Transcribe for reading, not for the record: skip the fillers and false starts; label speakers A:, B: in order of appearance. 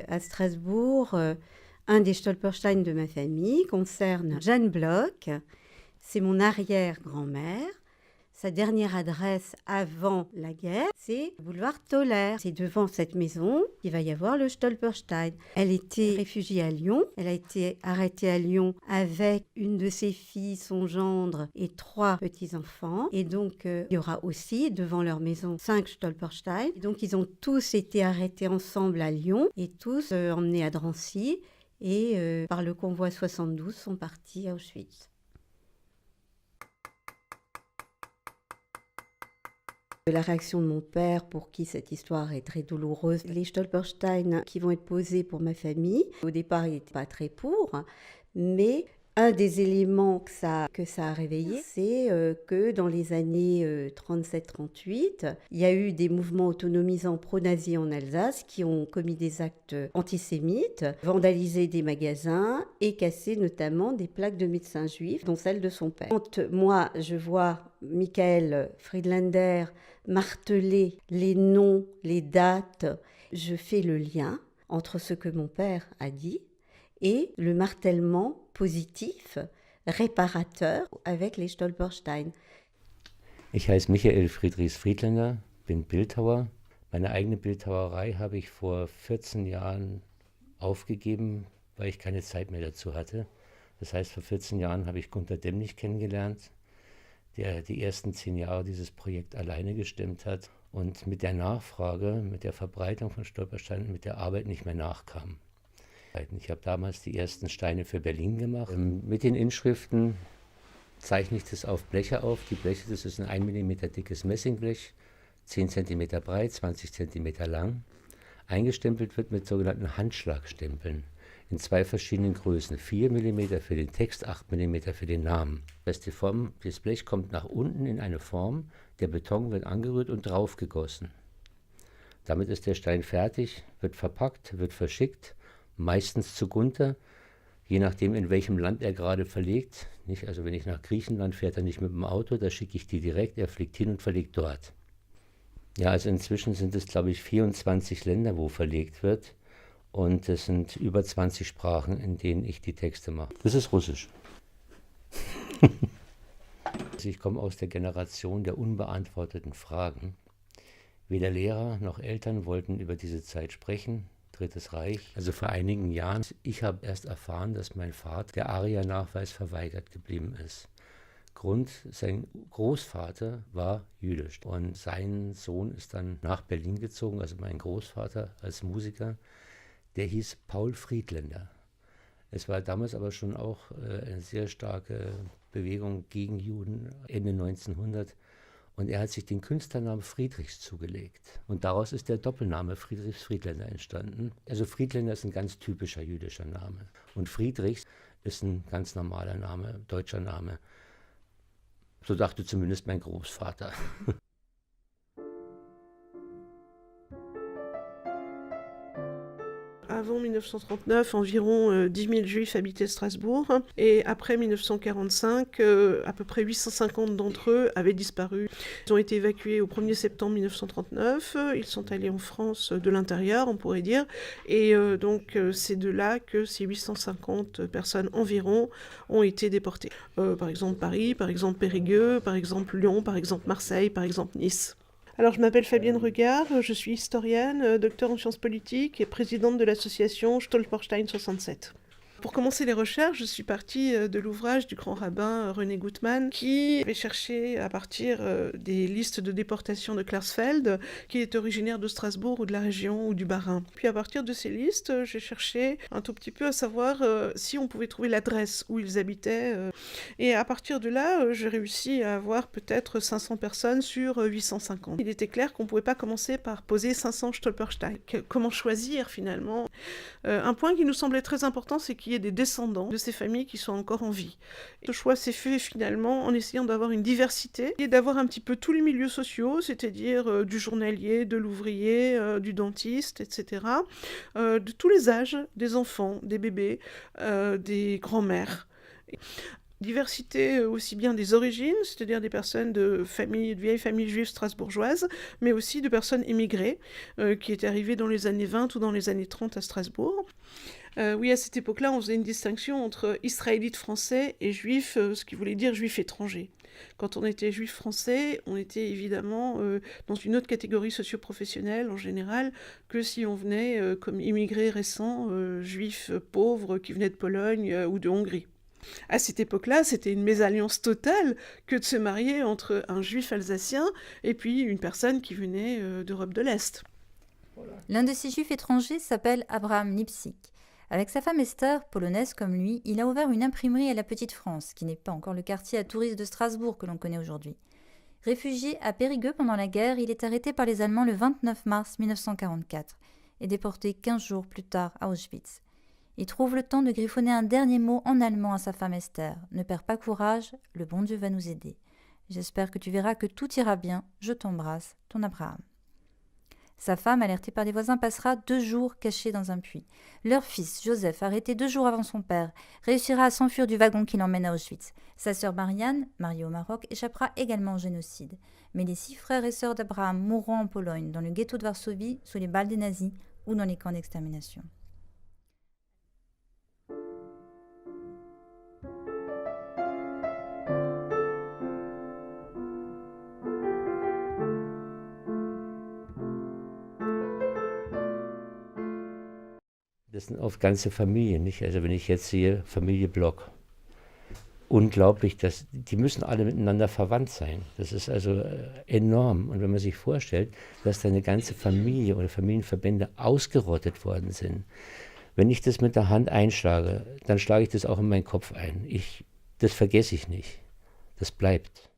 A: À Strasbourg, un des Stolperstein de ma famille concerne Jeanne Bloch. C'est mon arrière-grand-mère. Sa dernière adresse avant la guerre, c'est boulevard Toller. C'est devant cette maison qu'il va y avoir le Stolperstein. Elle était réfugiée à Lyon. Elle a été arrêtée à Lyon avec une de ses filles, son gendre et 3 petits-enfants. Et donc, il y aura aussi, devant leur maison, 5 Stolperstein. Et donc, ils ont tous été arrêtés ensemble à Lyon et tous emmenés à Drancy. Et par le convoi 72, sont partis à Auschwitz. La réaction de mon père, pour qui cette histoire est très douloureuse, les Stolperstein qui vont être posés pour ma famille. Au départ, il n'était pas très pour, mais un des éléments que ça a réveillé, c'est que dans les années 37-38, il y a eu des mouvements autonomisants pro-nazis en Alsace qui ont commis des actes antisémites, vandalisé des magasins et cassé notamment des plaques de médecins juifs, dont celle de son père. Quand moi, je vois Michael Friedlander marteler les noms, les dates, je fais le lien entre ce que mon père a dit et le martèlement positif, réparateur avec les Stolperstein.
B: Ich heiße Michael Friedrichs Friedländer, bin Bildhauer. Meine eigene Bildhauerei habe ich vor 14 Jahren aufgegeben, weil ich keine Zeit mehr dazu hatte. Das heißt, vor 14 Jahren habe ich Gunter Demnig kennengelernt, der die ersten 10 Jahre dieses Projekt alleine gestemmt hat und mit der Nachfrage, mit der Verbreitung von Stolpersteinen, mit der Arbeit nicht mehr nachkam. Ich habe damals die ersten Steine für Berlin gemacht. Mit den Inschriften zeichne ich das auf Bleche auf. Die Bleche, das ist ein 1 mm dickes Messingblech, 10 cm breit, 20 cm lang. Eingestempelt wird mit sogenannten Handschlagstempeln in 2 verschiedenen Größen. 4 mm für den Text, 8 mm für den Namen. Das Blech kommt nach unten in eine Form, der Beton wird angerührt und draufgegossen. Damit ist der Stein fertig, wird verpackt, wird verschickt, meistens zu Gunter, je nachdem in welchem Land er gerade verlegt. Nicht? Also wenn ich nach Griechenland fährt er nicht mit dem Auto, da schicke ich die direkt, er fliegt hin und verlegt dort. Ja, also inzwischen sind es, glaube ich, 24 Länder, wo verlegt wird. Und es sind über 20 Sprachen, in denen ich die Texte mache. Das ist Russisch. Also ich komme aus der Generation der unbeantworteten Fragen. Weder Lehrer noch Eltern wollten über diese Zeit sprechen. Drittes Reich. Also vor einigen Jahren, ich habe erst erfahren, dass mein Vater der ARIA-Nachweis verweigert geblieben ist. Grund, sein Großvater war jüdisch und sein Sohn ist dann nach Berlin gezogen, also mein Großvater als Musiker, der hieß Paul Friedländer. Es war damals aber schon auch eine sehr starke Bewegung gegen Juden, Ende 1900. Und er hat sich den Künstlernamen Friedrichs zugelegt. Und daraus ist der Doppelname Friedrichs Friedländer entstanden. Also Friedländer ist ein ganz typischer jüdischer Name. Und Friedrichs ist ein ganz normaler Name, deutscher Name. So dachte zumindest mein Großvater.
C: Avant 1939, environ 10 000 juifs habitaient Strasbourg. Et après 1945, à peu près 850 d'entre eux avaient disparu. Ils ont été évacués au 1er septembre 1939. Ils sont allés en France de l'intérieur, on pourrait dire. Et donc, c'est de là que ces 850 personnes environ ont été déportées. Par exemple Paris, par exemple Périgueux, par exemple Lyon, par exemple Marseille, par exemple Nice. Alors, je m'appelle Fabienne Regard, je suis historienne, docteur en sciences politiques et présidente de l'association Stolperstein 67. Pour commencer les recherches, je suis partie de l'ouvrage du grand rabbin René Gutmann qui avait cherché à partir des listes de déportation de Klarsfeld, qui est originaire de Strasbourg ou de la région ou du Bas-Rhin. Puis à partir de ces listes, j'ai cherché un tout petit peu à savoir si on pouvait trouver l'adresse où ils habitaient. Et à partir de là, j'ai réussi à avoir peut-être 500 personnes sur 850. Il était clair qu'on ne pouvait pas commencer par poser 500 Stolperstein. Comment choisir finalement ? Un point qui nous semblait très important, c'est qu'il y ait des descendants de ces familles qui sont encore en vie. Ce choix s'est fait finalement en essayant d'avoir une diversité et d'avoir un petit peu tous les milieux sociaux, c'est-à-dire du journalier, de l'ouvrier, du dentiste, etc., de tous les âges, des enfants, des bébés, des grands-mères. Diversité aussi bien des origines, c'est-à-dire des personnes de vieilles familles juives strasbourgeoises, mais aussi de personnes immigrées qui étaient arrivées dans les années 20 ou dans les années 30 à Strasbourg. Oui, à cette époque-là, on faisait une distinction entre israélites français et juifs, ce qui voulait dire juifs étrangers. Quand on était juif français, on était évidemment dans une autre catégorie socio-professionnelle en général que si on venait comme immigrés récents, juifs pauvres qui venaient de Pologne ou de Hongrie. À cette époque-là, c'était une mésalliance totale que de se marier entre un juif alsacien et puis une personne qui venait d'Europe de l'Est.
D: L'un de ces juifs étrangers s'appelle Abraham Lipsik. Avec sa femme Esther, polonaise comme lui, il a ouvert une imprimerie à la Petite France, qui n'est pas encore le quartier à touristes de Strasbourg que l'on connaît aujourd'hui. Réfugié à Périgueux pendant la guerre, il est arrêté par les Allemands le 29 mars 1944 et déporté 15 jours plus tard à Auschwitz. Il trouve le temps de griffonner un dernier mot en allemand à sa femme Esther. « Ne perds pas courage, le bon Dieu va nous aider. J'espère que tu verras que tout ira bien. Je t'embrasse, ton Abraham. » Sa femme, alertée par des voisins, passera 2 jours cachée dans un puits. Leur fils, Joseph, arrêté 2 jours avant son père, réussira à s'enfuir du wagon qui l'emmène à Auschwitz. Sa sœur Marianne, mariée au Maroc, échappera également au génocide. Mais les 6 frères et sœurs d'Abraham mourront en Pologne, dans le ghetto de Varsovie, sous les balles des nazis ou dans les camps d'extermination.
B: Das sind oft ganze Familien, nicht? Also wenn ich jetzt sehe, Familie Block, unglaublich, die müssen alle miteinander verwandt sein. Das ist also enorm. Und wenn man sich vorstellt, dass da eine ganze Familie oder Familienverbände ausgerottet worden sind, wenn ich das mit der Hand einschlage, dann schlage ich das auch in meinen Kopf ein. Das vergesse ich nicht. Das bleibt.